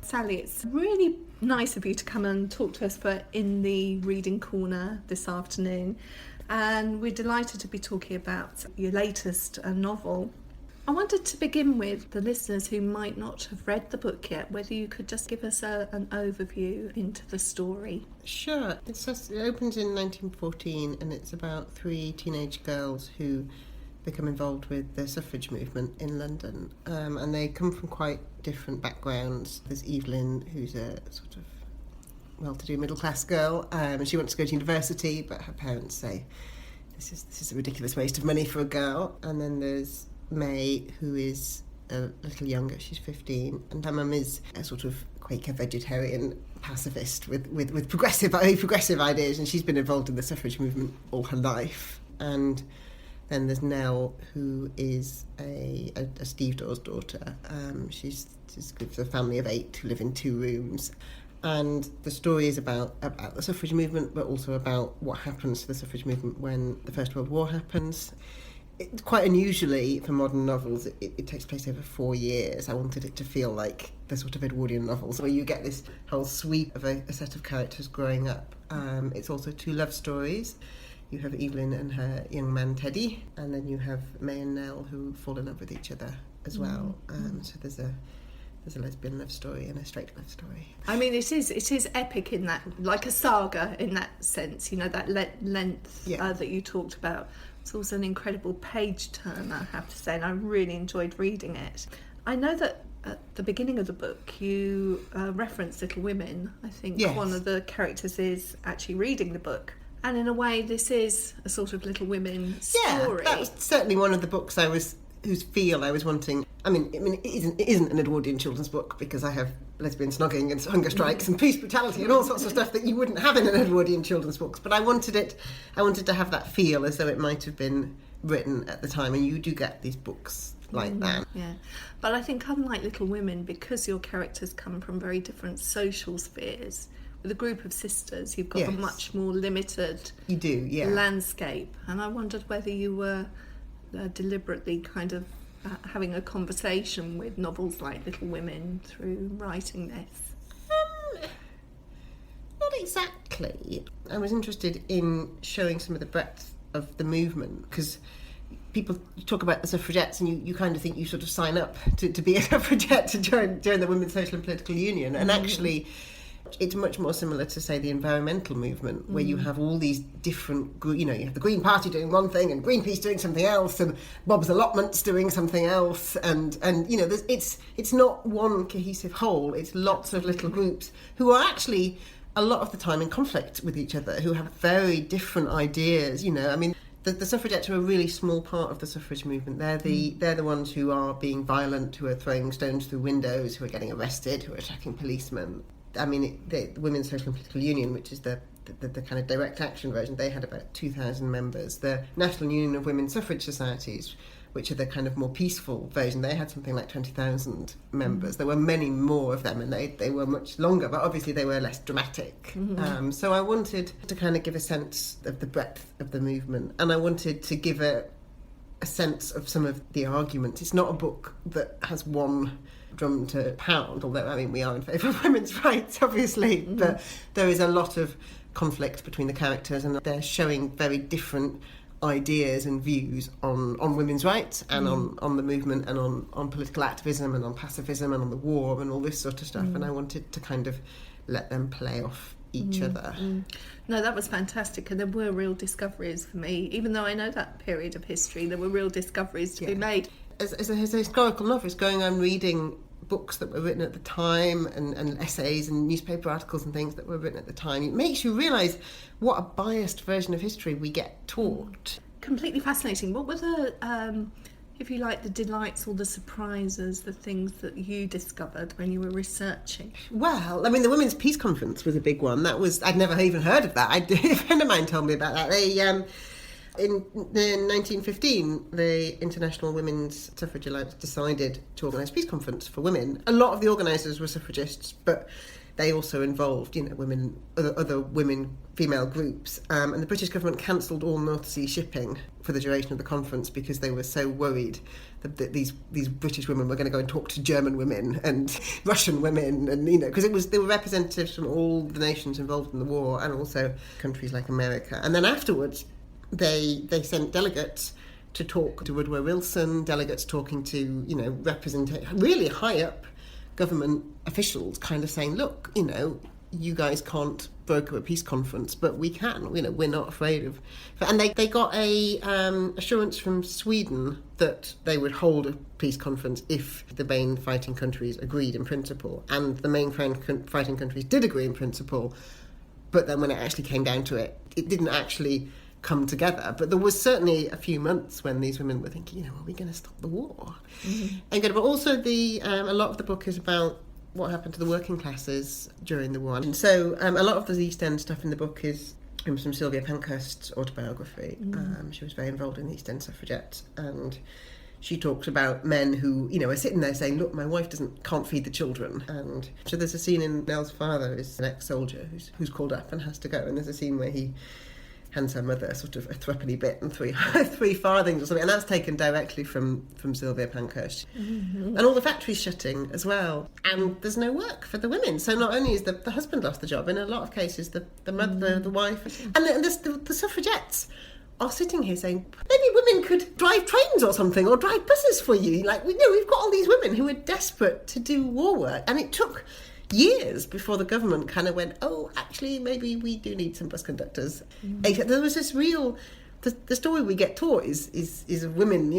Sally, it's really nice of you to come and talk to us for In the Reading Corner this afternoon. And we're delighted to be talking about your latest novel. I wanted to begin with the listeners who might not have read the book yet, whether you could just give us an overview into the story. Sure. It opens in 1914 and it's about 3 teenage girls who become involved with the suffrage movement in London. And they come from quite different backgrounds. There's Evelyn, who's a sort of well-to-do middle-class girl, and she wants to go to university, but her parents say, this is a ridiculous waste of money for a girl. And then there's May, who is a little younger, she's 15, and her mum is a sort of Quaker vegetarian pacifist with very progressive ideas, and she's been involved in the suffrage movement all her life. And then there's Nell, who is a stevedore's daughter. She lives with a family of 8 who live in 2 rooms. And the story is about the suffrage movement, but also about what happens to the suffrage movement when the First World War happens. Quite unusually for modern novels, it takes place over 4 years. I wanted it to feel like the sort of Edwardian novels where you get this whole sweep of a set of characters growing up. It's also 2 love stories. You have Evelyn and her young man Teddy, and then you have May and Nell who fall in love with each other as well. So there's a lesbian love story and a straight love story. I mean, it is epic in that, like a saga in that sense, you know, that length that you talked about. It's also an incredible page turner, I have to say, and I really enjoyed reading it. I know that at the beginning of the book you reference Little Women. I think one of the characters is actually reading the book. And in a way, this is a sort of Little Women story. Yeah, that was certainly one of the books I was wanting. I mean, it isn't an Edwardian children's book because I have lesbian snogging and hunger strikes and police brutality and all sorts of stuff that you wouldn't have in an Edwardian children's book. But I wanted to have that feel as though it might have been written at the time, and you do get these books like that. Yeah, but I think unlike Little Women, because your characters come from very different social spheres, with a group of sisters, you've got a much more limited landscape. And I wondered whether you were deliberately kind of having a conversation with novels like Little Women through writing this. Not exactly. I was interested in showing some of the breadth of the movement, because people talk about the suffragettes and you kind of think you sort of sign up to be a suffragette to join the Women's Social and Political Union, and actually it's much more similar to, say, the environmental movement, where you have all these different, you have the Green Party doing one thing and Greenpeace doing something else and Bob's Allotments doing something else, and it's not one cohesive whole. It's lots of little groups who are actually a lot of the time in conflict with each other, who have very different ideas. I mean, the suffragettes are a really small part of the suffrage movement. They're the ones who are being violent, who are throwing stones through windows, who are getting arrested, who are attacking policemen. I mean, the Women's Social and Political Union, which is the kind of direct action version, they had about 2,000 members. The National Union of Women's Suffrage Societies, which are the kind of more peaceful version, they had something like 20,000 members. There were many more of them, and they were much longer, but obviously they were less dramatic. So I wanted to kind of give a sense of the breadth of the movement, and I wanted to give a sense of some of the arguments. It's not a book that has one drum to pound, although, I mean, we are in favour of women's rights, obviously, but there is a lot of conflict between the characters, and they're showing very different ideas and views on women's rights and on the movement and on political activism and on pacifism and on the war and all this sort of stuff, and I wanted to kind of let them play off each other. No, that was fantastic, and there were real discoveries for me. Even though I know that period of history, there were real discoveries to be made. As a historical novelist, going on reading books that were written at the time and essays and newspaper articles and things that were written at the time, it makes you realise what a biased version of history we get taught. Completely fascinating. What were the, if you like, the delights or the surprises, the things that you discovered when you were researching? Well, I mean, the Women's Peace Conference was a big one. I'd never even heard of that. A friend of mine told me about that. In 1915, the International Women's Suffrage Alliance decided to organise a peace conference for women. A lot of the organisers were suffragists, but they also involved, women, other women, female groups. And the British government cancelled all North Sea shipping for the duration of the conference because they were so worried that these British women were going to go and talk to German women and Russian women, and because they were representatives from all the nations involved in the war, and also countries like America. And then afterwards, they sent delegates to talk to Woodrow Wilson, delegates talking to really high up government officials, kind of saying, look, you guys can't broker a peace conference, but we can. We're not afraid of. And they got a assurance from Sweden that they would hold a peace conference if the main fighting countries agreed in principle. And the main fighting countries did agree in principle, but then when it actually came down to it, it didn't actually come together. But there was certainly a few months when these women were thinking, are we going to stop the war? Mm-hmm. But also a lot of the book is about what happened to the working classes during the war. And so a lot of the East End stuff in the book is from Sylvia Pankhurst's autobiography. She was very involved in the East End Suffragettes, and she talks about men who, are sitting there saying, look, my wife can't feed the children. And so there's a scene in Nell's father is an ex-soldier who's called up and has to go, and there's a scene where he hands her mother sort of a threepenny bit and three farthings or something, and that's taken directly from Sylvia Pankhurst. Mm-hmm. And all the factories shutting as well, and there's no work for the women. So not only is the husband lost the job, in a lot of cases the mother, the wife, and the suffragettes are sitting here saying, maybe women could drive trains or something, or drive buses for you. We've got all these women who are desperate to do war work, and it took years before the government kind of went, oh, actually, maybe we do need some bus conductors. Mm. There was this real... The story we get taught is of women,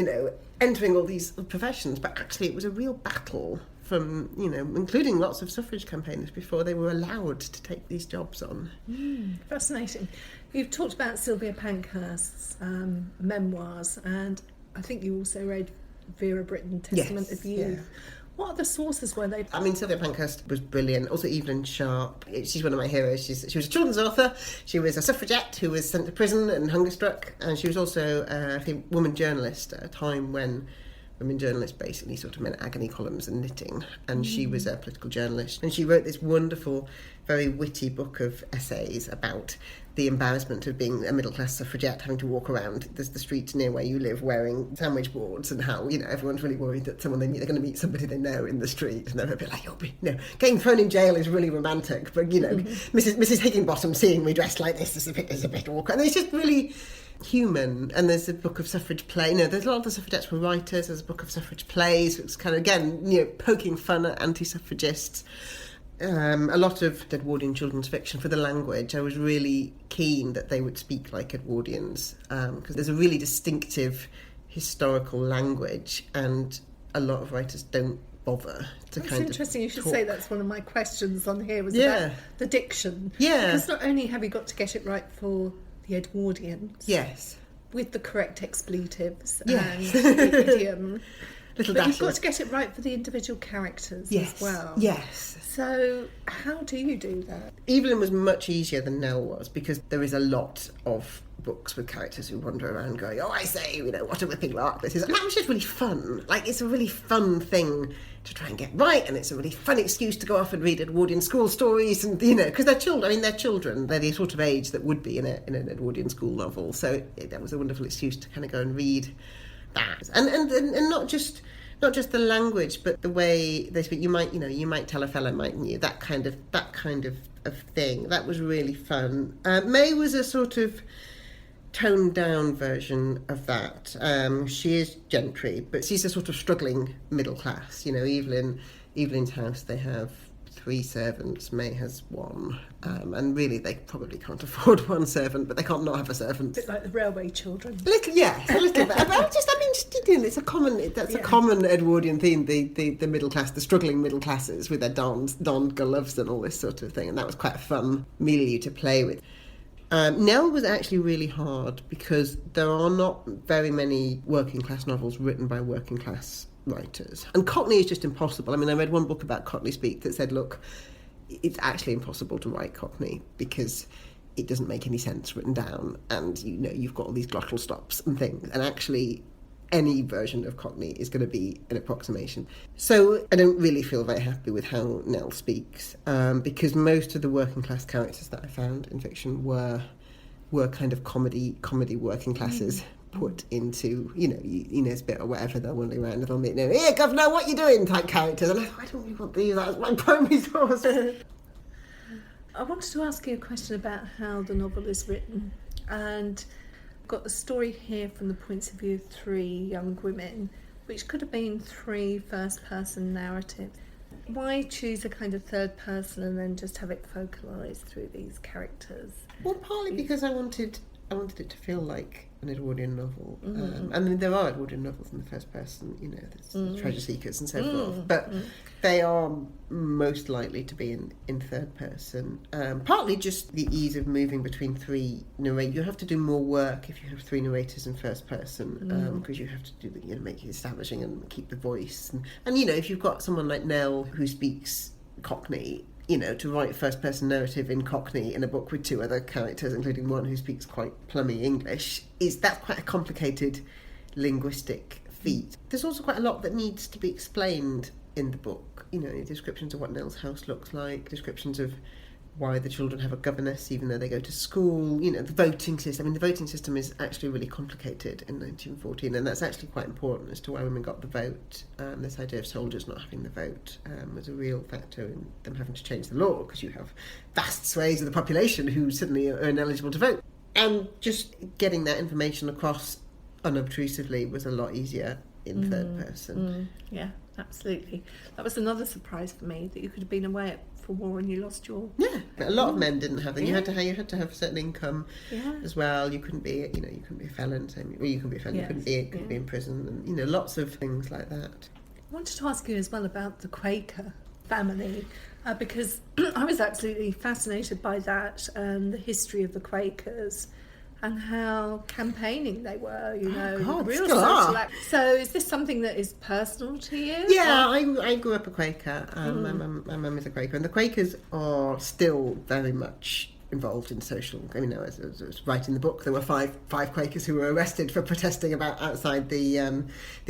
entering all these professions, but actually it was a real battle from, including lots of suffrage campaigners before they were allowed to take these jobs on. Fascinating. You've talked about Sylvia Pankhurst's memoirs, and I think you also read Vera Brittain, Testament of Youth. Yeah. What other sources were they? Sylvia Pankhurst was brilliant. Also, Evelyn Sharp. She's one of my heroes. She was a children's author. She was a suffragette who was sent to prison and hunger struck. And she was also a woman journalist at a time when women journalists basically sort of meant agony columns and knitting. And she was a political journalist. And she wrote this wonderful, very witty book of essays about the embarrassment of being a middle-class suffragette, having to walk around the streets near where you live wearing sandwich boards, and how, everyone's really worried that they're going to meet somebody they know in the street, and they're a bit like, getting thrown in jail is really romantic, but, Mrs. Higginbottom seeing me dressed like this is a bit awkward. And it's just really human. And there's a book of suffrage play. There's a lot of the suffragettes were writers. There's a book of suffrage plays. It's kind of, again, poking fun at anti-suffragists. A lot of Edwardian children's fiction for the language. I was really keen that they would speak like Edwardians, because there's a really distinctive historical language, and a lot of writers don't bother to that's kind of interesting. You should talk. say that's one of my questions on here was about the diction. Yeah. Because not only have you got to get it right for the Edwardians. Yes. With the correct expletives yes. and the idiom. Little but dash you've got to get it right for the individual characters as well. Yes. So how do you do that? Evelyn was much easier than Nell was, because there is a lot of books with characters who wander around going, oh, I say, what a whipping lark this is. And that was just really fun. It's a really fun thing to try and get right, and it's a really fun excuse to go off and read Edwardian school stories, and, because they're children. They're children. They're the sort of age that would be in an Edwardian school novel. So that was a wonderful excuse to kind of go and read that. And not just the language, but the way they speak. You might tell a fella, mightn't you? That kind of thing. That was really fun. May was a sort of toned down version of that. She is gentry, but she's a sort of struggling middle class. Evelyn's house, they have 3 servants. May has 1, and really they probably can't afford 1 servant, but they can't not have a servant. A bit like the railway children. A little bit. It's a common Edwardian theme. The middle class, the struggling middle classes with their darned gloves and all this sort of thing, and that was quite a fun milieu to play with. Nell was actually really hard, because there are not very many working class novels written by working class writers. And Cockney is just impossible. I read one book about Cockney speak that said, look, it's actually impossible to write Cockney, because it doesn't make any sense written down, and you've got all these glottal stops and things, and actually any version of Cockney is going to be an approximation. So I don't really feel very happy with how Nell speaks, because most of the working class characters that I found in fiction were kind of comedy working classes put into, Inez bit or whatever, they're wandering around and they'll be, here governor, what you doing type characters, and I don't really want to use that as my primary source. I wanted to ask you a question about how the novel is written, and I've got the story here from the points of view of 3 young women, which could have been 3 first-person narratives. Why choose a kind of third person and then just have it focalised through these characters? Well, partly because I wanted it to feel like an Edwardian novel. I mean, there are Edwardian novels in the first person, there's Treasure Seekers and so forth, but they are most likely to be in third person. Partly just the ease of moving between 3 narrators. You have to do more work if you have 3 narrators in first person, because you have to do make it establishing and keep the voice. And if you've got someone like Nell who speaks Cockney, to write first-person narrative in Cockney in a book with 2 other characters, including one who speaks quite plummy English, that's quite a complicated linguistic feat. There's also quite a lot that needs to be explained in the book. Descriptions of what Nell's house looks like, descriptions of why the children have a governess even though they go to school, the voting system. I mean, the voting system is actually really complicated in 1914, and that's actually quite important as to why women got the vote. This idea of soldiers not having the vote was a real factor in them having to change the law, because you have vast swathes of the population who suddenly are ineligible to vote. And just getting that information across unobtrusively was a lot easier in third person. Yeah, absolutely. That was another surprise for me, that you could have been away for war and you lost your... Yeah, a lot of men didn't have that. You had to have a certain income as well. You couldn't be, you couldn't be a felon. You couldn't be a felon. You couldn't be in prison, and lots of things like that. I wanted to ask you as well about the Quaker family, because I was absolutely fascinated by that and the history of the Quakers and how campaigning they were, real social act. So is this something that is personal to you? Yeah, I grew up a Quaker. My mum is a Quaker, and the Quakers are still very much involved in social. I mean, as I was writing the book, there were five Quakers who were arrested for protesting outside the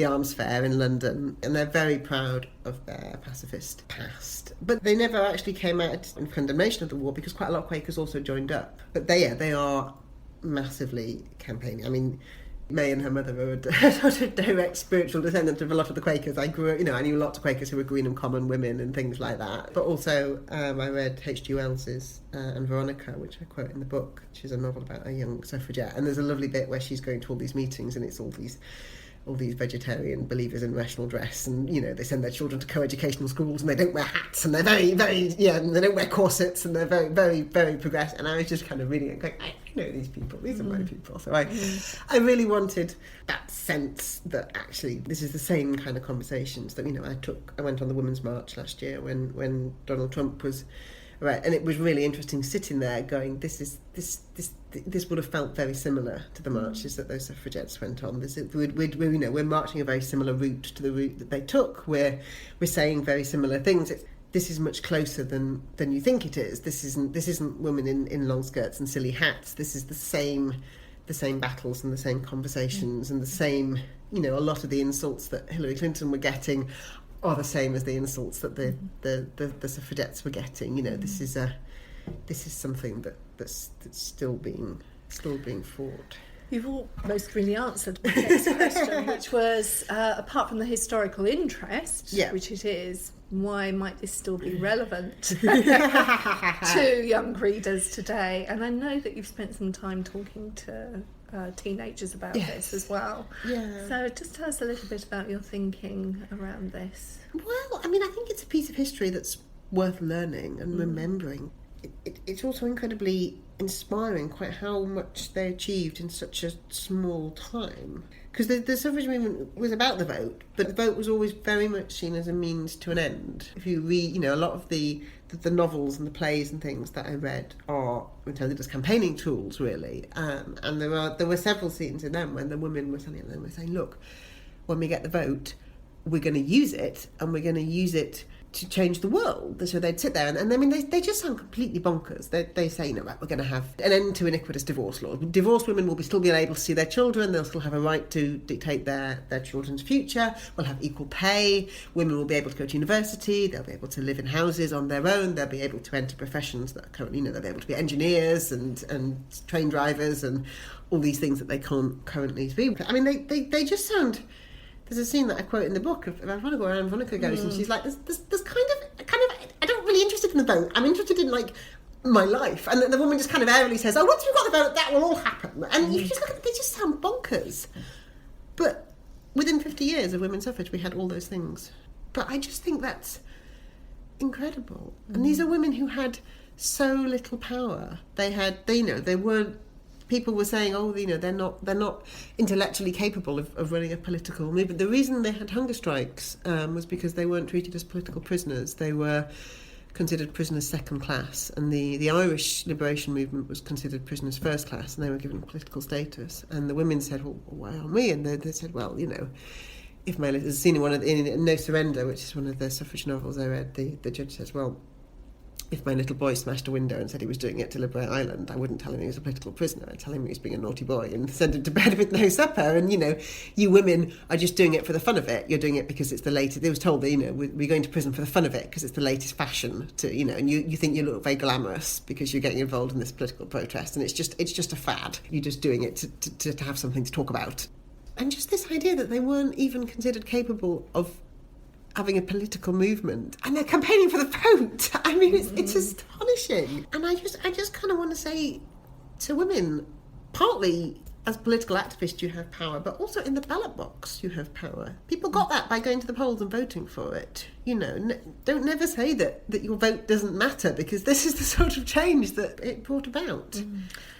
arms fair in London, and they're very proud of their pacifist past. But they never actually came out in condemnation of the war, because quite a lot of Quakers also joined up. But they are massively campaigning. I mean, May and her mother were a sort of direct spiritual descendant of a lot of the Quakers. I knew lots of Quakers who were Greenham Common women and things like that. But also, I read H.G. Wells's and Veronica, which I quote in the book, which is a novel about a young suffragette. And there's a lovely bit where she's going to all these meetings, and it's all these vegetarian believers in rational dress, and they send their children to co-educational schools, and they don't wear hats, and they're very, very, and they don't wear corsets, and they're very, very, very progressive. And I was just kind of reading it going, I know these people, these are my people. So I really wanted that sense that actually this is the same kind of conversations that I went on the Women's March last year when Donald Trump was right, and it was really interesting sitting there going, this would have felt very similar to the marches that those suffragettes went on. We're marching a very similar route to the route that they took. We're saying very similar things. This is much closer than you think it is. This isn't women in long skirts and silly hats. This is the same battles and the same conversations and the same, a lot of the insults that Hillary Clinton were getting are the same as the insults that the suffragettes were getting. This is something that's still being fought. You've almost really answered my next question, which was, apart from the historical interest, which it is, why might this still be relevant to young readers today? And I know that you've spent some time talking to teenagers about this as well. Yeah. So just tell us a little bit about your thinking around this. Well, I mean, I think it's a piece of history that's worth learning and remembering. It's also incredibly inspiring quite how much they achieved in such a small time. Because the suffrage movement was about the vote, but the vote was always very much seen as a means to an end. If you read, a lot of the novels and the plays and things that I read are intended as campaigning tools, really. And there were several scenes in them when the women were saying, look, when we get the vote, we're going to use it, and we're going to use it to change the world. So they'd sit there and I mean, they just sound completely bonkers. They say, right, we're going to have an end to iniquitous divorce laws. Divorced women will still be able to see their children. They'll still have a right to dictate their children's future. We'll have equal pay. Women will be able to go to university. They'll be able to live in houses on their own. They'll be able to enter professions that are currently, they'll be able to be engineers and train drivers and all these things that they can't currently be. I mean, they just sound... There's a scene that I quote in the book of Veronica, where Veronica goes and she's like, there's kind of, I don't really interested in the vote. I'm interested in like my life. And the woman just kind of airily says, once we've got the vote, that will all happen. And you just look at it, they just sound bonkers. But within 50 years of women's suffrage, we had all those things. But I just think that's incredible. And these are women who had so little power. They weren't. People were saying, they're not intellectually capable of running a political movement. The reason they had hunger strikes was because they weren't treated as political prisoners. They were considered prisoners second class, and the Irish liberation movement was considered prisoners first class, and they were given political status. And the women said, well, why aren't we? And they said, well, if my little... There's a scene in No Surrender, which is one of the suffrage novels I read, the judge says, well, if my little boy smashed a window and said he was doing it to liberate Ireland, I wouldn't tell him he was a political prisoner. I'd tell him he was being a naughty boy and send him to bed with no supper. And, you women are just doing it for the fun of it. You're doing it because it's the latest... They was told that, we're going to prison for the fun of it because it's the latest fashion to, and you think you look very glamorous because you're getting involved in this political protest. And it's just a fad. You're just doing it to have something to talk about. And just this idea that they weren't even considered capable of having a political movement, and they're campaigning for the vote. I mean, it's astonishing. And I just kind of want to say to women, partly as political activists you have power, but also in the ballot box you have power. People got that by going to the polls and voting for it. Don't never say that your vote doesn't matter, because this is the sort of change that it brought about.